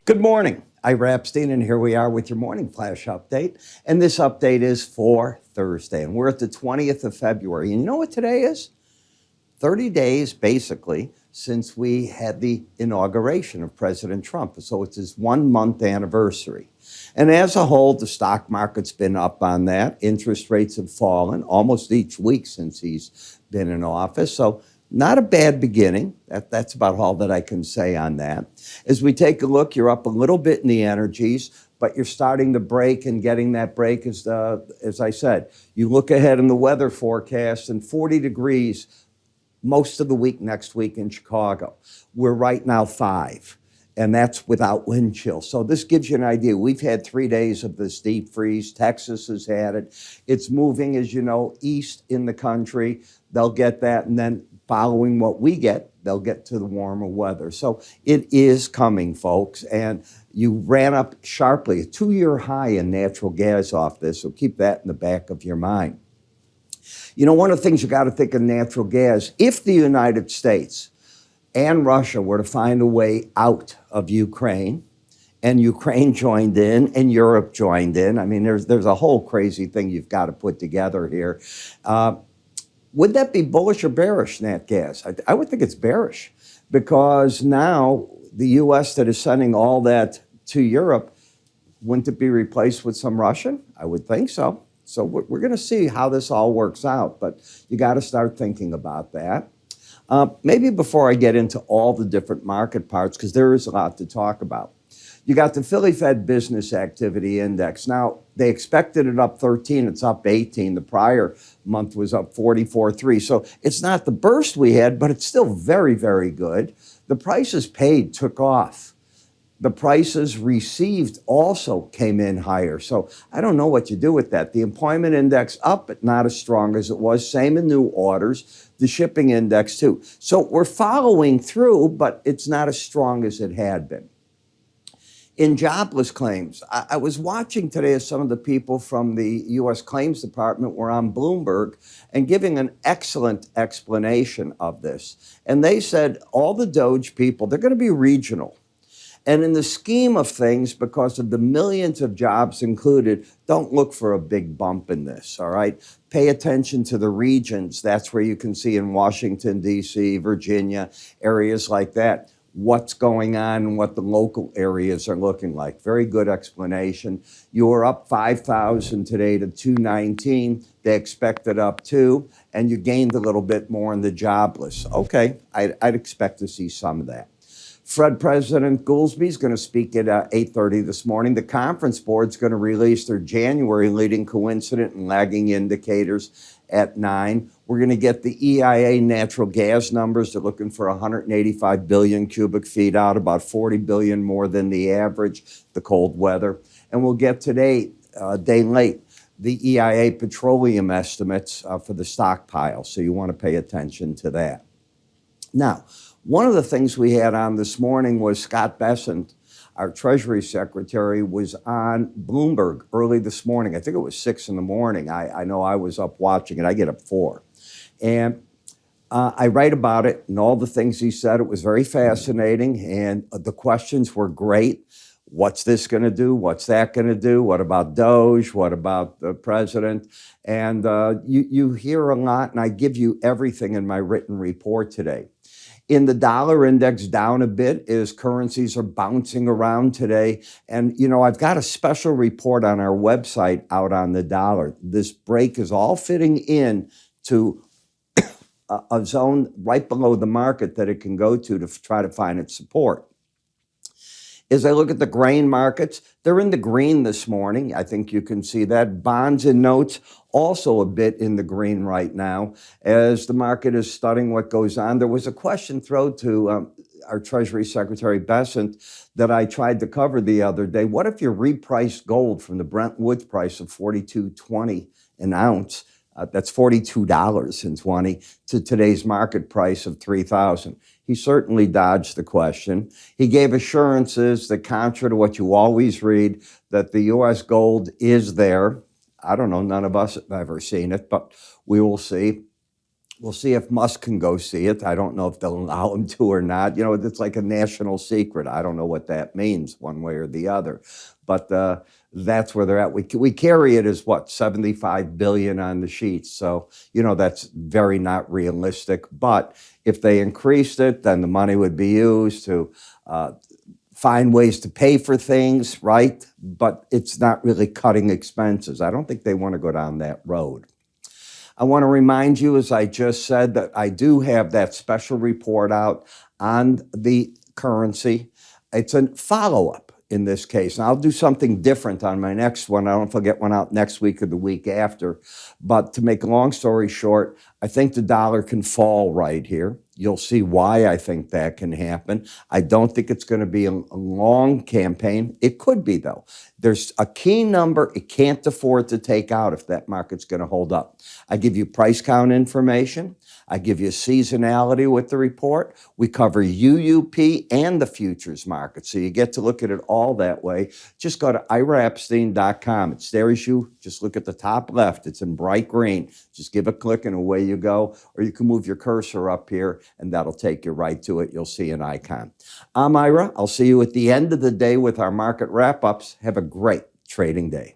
Good morning. I'm Epstein, and here we are with your morning flash update. And this update is for Thursday, and we're at the 20th of February. And you know what today is? 30 days, basically, since we had the inauguration of President Trump. So it's his 1 month anniversary. And as a whole, the stock market's been up on that. Interest rates have fallen almost each week since he's been in office. So not a bad beginning. That's about all that I can say on that. As we take a look, you're up a little bit in the energies, but you're starting to break, and getting that break is, as I said, you look ahead in the weather forecast, and 40 degrees most of the week next week in Chicago. We're right now 5, and that's without wind chill. So this gives you an idea. We've had 3 days of this deep freeze. Texas has had it. It's moving, as you know, east in the country. They'll get that, and then following what we get, they'll get to the warmer weather. So it is coming, folks, and you ran up sharply, a 2-year high in natural gas off this, so keep that in the back of your mind. You know, one of the things you got to think of natural gas, if the United States and Russia were to find a way out of Ukraine, and Ukraine joined in, and Europe joined in, I mean, there's a whole crazy thing you've got to put together here. Would that be bullish or bearish, nat gas? I would think it's bearish, because now the U.S. that is sending all that to Europe, wouldn't it be replaced with some Russian? I would think so. So we're going to see how this all works out, but you got to start thinking about that. Maybe before I get into all the different market parts, because there is a lot to talk about. You got the Philly Fed Business Activity Index. Now, they expected it up 13. It's up 18. The prior month was up 44.3. So it's not the burst we had, but it's still very, very good. The prices paid took off. The prices received also came in higher. So I don't know what you do with that. The employment index up, but not as strong as it was. Same in new orders. The shipping index too. So we're following through, but it's not as strong as it had been. In jobless claims, I was watching today as some of the people from the U.S. Claims Department were on Bloomberg and giving an excellent explanation of this. And they said all the DOGE people, they're going to be regional. And in the scheme of things, because of the millions of jobs included, don't look for a big bump in this, all right? Pay attention to the regions. That's where you can see in Washington, D.C., Virginia, areas like that, what's going on and what the local areas are looking like. Very good explanation. You were up 5,000 today to 219. They expected up 2, and you gained a little bit more in the jobless. Okay, I'd expect to see some of that. Fed President Goolsbee is going to speak at 8:30 this morning. The Conference Board's going to release their January leading coincident and lagging indicators at 9. We're going to get the EIA natural gas numbers. They're looking for 185 billion cubic feet out, about 40 billion more than the average, the cold weather. And we'll get today, day late, the EIA petroleum estimates for the stockpile. So you want to pay attention to that. Now, one of the things we had on this morning was Scott Bessent, our Treasury Secretary, was on Bloomberg early this morning. I think it was 6 in the morning. I know I was up watching it. I get up 4. And I write about it and all the things he said. It was very fascinating, and the questions were great. What's this going to do? What's that going to do? What about DOGE? What about the president? And you hear a lot, and I give you everything in my written report today. In the dollar index, down a bit as currencies are bouncing around today. And, you know, I've got a special report on our website out on the dollar. This break is all fitting in to a zone right below the market that it can go to try to find its support. As I look at the grain markets, they're in the green this morning. I think you can see that. Bonds and notes also a bit in the green right now as the market is studying what goes on. There was a question thrown to our Treasury Secretary Bessent that I tried to cover the other day. What if you repriced gold from the Brent Woods price of $42.20 an ounce? That's $42.20 to today's market price of $3,000. He certainly dodged the question. He gave assurances that, contrary to what you always read, that the U.S. gold is there. I don't know, none of us have ever seen it, but we will see. We'll see if Musk can go see it. I don't know if they'll allow him to or not. You know, it's like a national secret. I don't know what that means one way or the other. But that's where they're at. We carry it as what, 75 billion on the sheets. So, you know, that's very not realistic. But if they increased it, then the money would be used to find ways to pay for things, right? But it's not really cutting expenses. I don't think they want to go down that road. I want to remind you, as I just said, that I do have that special report out on the currency. It's a follow-up in this case. And I'll do something different on my next one. I don't know if I'll get one out next week or the week after. But to make a long story short, I think the dollar can fall right here. You'll see why I think that can happen. I don't think it's going to be a long campaign. It could be, though. There's a key number it can't afford to take out if that market's going to hold up. I give you price count information. I give you seasonality with the report. We cover UUP and the futures market, so you get to look at it all that way. Just go to iraepstein.com. It's there as you just look at the top left. It's in bright green. Just give a click and away you go. Or you can move your cursor up here, and that'll take you right to it. You'll see an icon. I'm Ira. I'll see you at the end of the day with our market wrap-ups. Have a great trading day.